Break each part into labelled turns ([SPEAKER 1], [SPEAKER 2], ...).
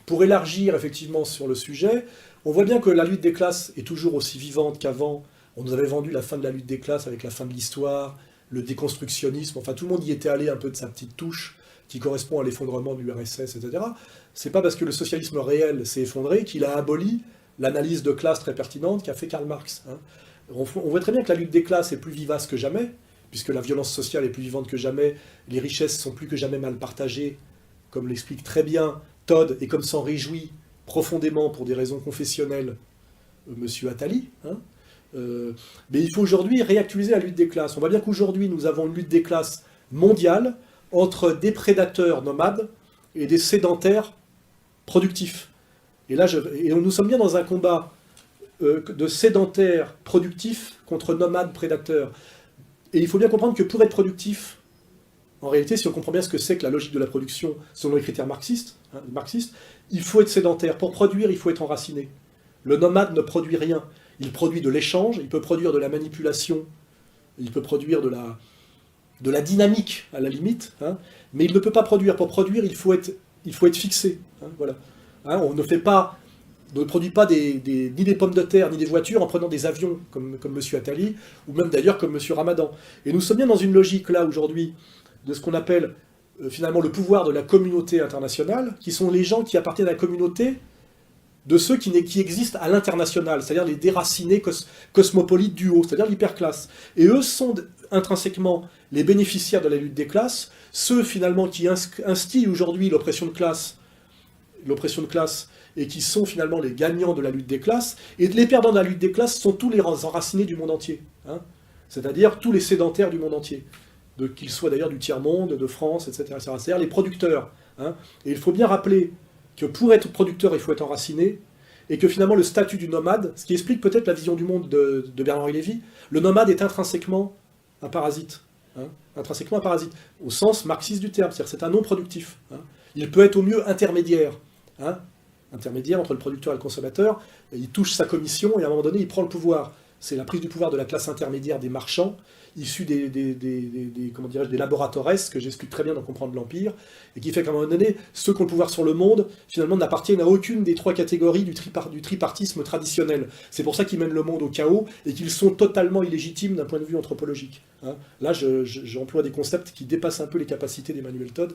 [SPEAKER 1] pour élargir effectivement sur le sujet, on voit bien que la lutte des classes est toujours aussi vivante qu'avant. On nous avait vendu la fin de la lutte des classes avec la fin de l'histoire, le déconstructionnisme, enfin tout le monde y était allé un peu de sa petite touche, qui correspond à l'effondrement de l'URSS, etc. C'est pas parce que le socialisme réel s'est effondré qu'il a aboli l'analyse de classe très pertinente qu'a fait Karl Marx. Hein. On voit très bien que la lutte des classes est plus vivace que jamais, puisque la violence sociale est plus vivante que jamais, les richesses sont plus que jamais mal partagées, comme l'explique très bien Todd, et comme s'en réjouit profondément pour des raisons confessionnelles Monsieur Attali. Hein. Mais il faut aujourd'hui réactualiser la lutte des classes. On voit bien qu'aujourd'hui, nous avons une lutte des classes mondiale entre des prédateurs nomades et des sédentaires productifs. Et là, nous sommes bien dans un combat de sédentaires productifs contre nomades prédateurs. Et il faut bien comprendre que pour être productif, en réalité, si on comprend bien ce que c'est que la logique de la production selon les critères marxistes, il faut être sédentaire. Pour produire, il faut être enraciné. Le nomade ne produit rien. Il produit de l'échange, il peut produire de la manipulation, il peut produire de la dynamique, à la limite, hein, mais il ne peut pas produire. Pour produire, il faut être fixé. Hein, voilà. Hein, on ne produit pas ni des pommes de terre, ni des voitures en prenant des avions, comme M. Attali, ou même d'ailleurs comme M. Ramadan. Et nous sommes bien dans une logique, là, aujourd'hui, de ce qu'on appelle finalement le pouvoir de la communauté internationale, qui sont les gens qui appartiennent à la communauté de ceux qui existent à l'international, c'est-à-dire les déracinés cosmopolites du haut, c'est-à-dire l'hyperclasse. Et eux sont intrinsèquement les bénéficiaires de la lutte des classes, ceux finalement qui instillent aujourd'hui l'oppression de classe, et qui sont finalement les gagnants de la lutte des classes, et les perdants de la lutte des classes sont tous les enracinés du monde entier, hein, c'est-à-dire tous les sédentaires du monde entier, qu'ils soient d'ailleurs du tiers-monde, de France, etc. C'est-à-dire les producteurs. Hein. Et il faut bien rappeler que pour être producteur, il faut être enraciné, et que finalement le statut du nomade, ce qui explique peut-être la vision du monde de Bernard-Henri Lévy, le nomade est intrinsèquement un parasite. Hein, intrinsèquement un parasite, au sens marxiste du terme, c'est-à-dire c'est un non productif. Hein. Il peut être au mieux intermédiaire, hein, intermédiaire entre le producteur et le consommateur, et il touche sa commission, et à un moment donné, il prend le pouvoir. C'est la prise du pouvoir de la classe intermédiaire des marchands, issus des laboratoires, que j'explique très bien dans Comprendre l'Empire, et qui fait qu'à un moment donné, ceux qui ont le pouvoir sur le monde, finalement, n'appartiennent à aucune des trois catégories du tripartisme traditionnel. C'est pour ça qu'ils mènent le monde au chaos, et qu'ils sont totalement illégitimes d'un point de vue anthropologique. Hein. Là, j'emploie des concepts qui dépassent un peu les capacités d'Emmanuel Todd,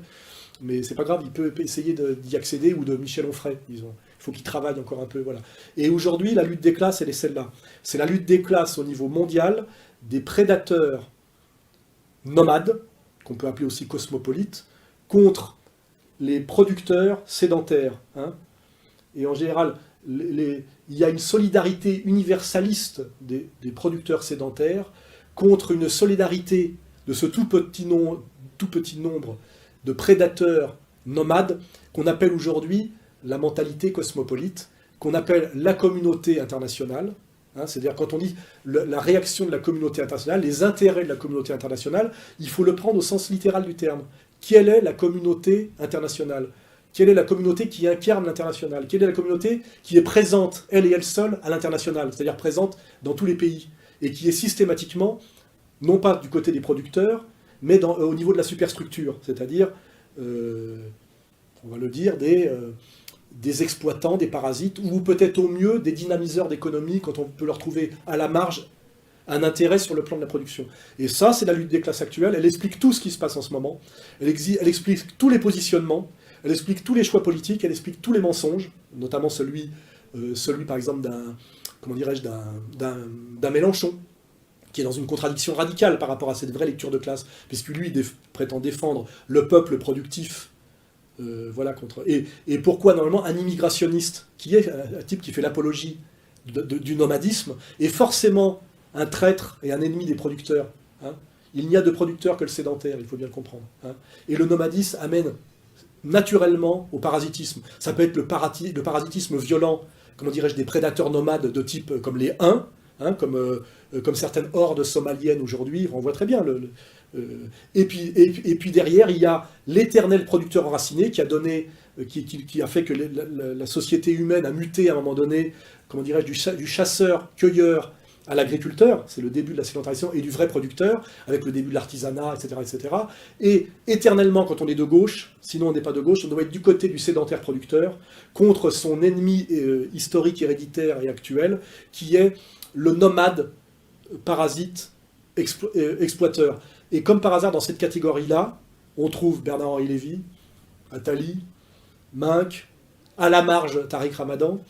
[SPEAKER 1] mais c'est pas grave, il peut essayer d'y accéder, ou de Michel Onfray, disons. Il faut qu'il travaille encore un peu, voilà. Et aujourd'hui, la lutte des classes, elle est celle-là. C'est la lutte des classes au niveau mondial, des prédateurs nomades, qu'on peut appeler aussi cosmopolites, contre les producteurs sédentaires. Hein. Et en général, il y a une solidarité universaliste des producteurs sédentaires contre une solidarité de ce tout petit nombre de prédateurs nomades qu'on appelle aujourd'hui la mentalité cosmopolite, qu'on appelle la communauté internationale. Hein, c'est-à-dire quand on dit la réaction de la communauté internationale, les intérêts de la communauté internationale, il faut le prendre au sens littéral du terme. Quelle est la communauté internationale? Quelle est la communauté qui incarne l'international? Quelle est la communauté qui est présente, elle et elle seule, à l'international, c'est-à-dire présente dans tous les pays, et qui est systématiquement, non pas du côté des producteurs, mais au niveau de la superstructure, c'est-à-dire, on va le dire, des exploitants, des parasites, ou peut-être au mieux des dynamiseurs d'économie, quand on peut leur trouver à la marge un intérêt sur le plan de la production. Et ça, c'est la lutte des classes actuelles, elle explique tout ce qui se passe en ce moment, elle explique tous les positionnements, elle explique tous les choix politiques, elle explique tous les mensonges, notamment celui par exemple, d'un Mélenchon, qui est dans une contradiction radicale par rapport à cette vraie lecture de classe, puisque lui prétend défendre le peuple productif, voilà, et pourquoi, normalement, un immigrationniste, qui est un type qui fait l'apologie du nomadisme, est forcément un traître et un ennemi des producteurs. Hein. Il n'y a de producteurs que le sédentaire, il faut bien le comprendre. Hein. Et le nomadisme amène naturellement au parasitisme. Ça peut être le parasitisme violent, comment dirais-je, des prédateurs nomades de type comme les Huns, hein, comme certaines hordes somaliennes aujourd'hui, on voit très bien. Et puis derrière, il y a l'éternel producteur enraciné qui a fait que la société humaine a muté à un moment donné, comment dirais-je, du chasseur-cueilleur à l'agriculteur, c'est le début de la sédentarisation, et du vrai producteur, avec le début de l'artisanat, etc., etc. Et éternellement, quand on est de gauche, sinon on n'est pas de gauche, on doit être du côté du sédentaire producteur, contre son ennemi historique, héréditaire et actuel, qui est le nomade, parasite, exploiteur. Et comme par hasard, dans cette catégorie-là, on trouve Bernard-Henri Lévy, Attali, Minck, à la marge Tariq Ramadan,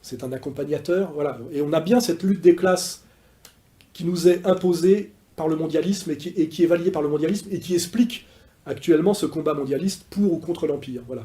[SPEAKER 1] c'est un accompagnateur, voilà. Et on a bien cette lutte des classes qui nous est imposée par le mondialisme et qui est validée par le mondialisme et qui explique actuellement ce combat mondialiste pour ou contre l'Empire. Voilà.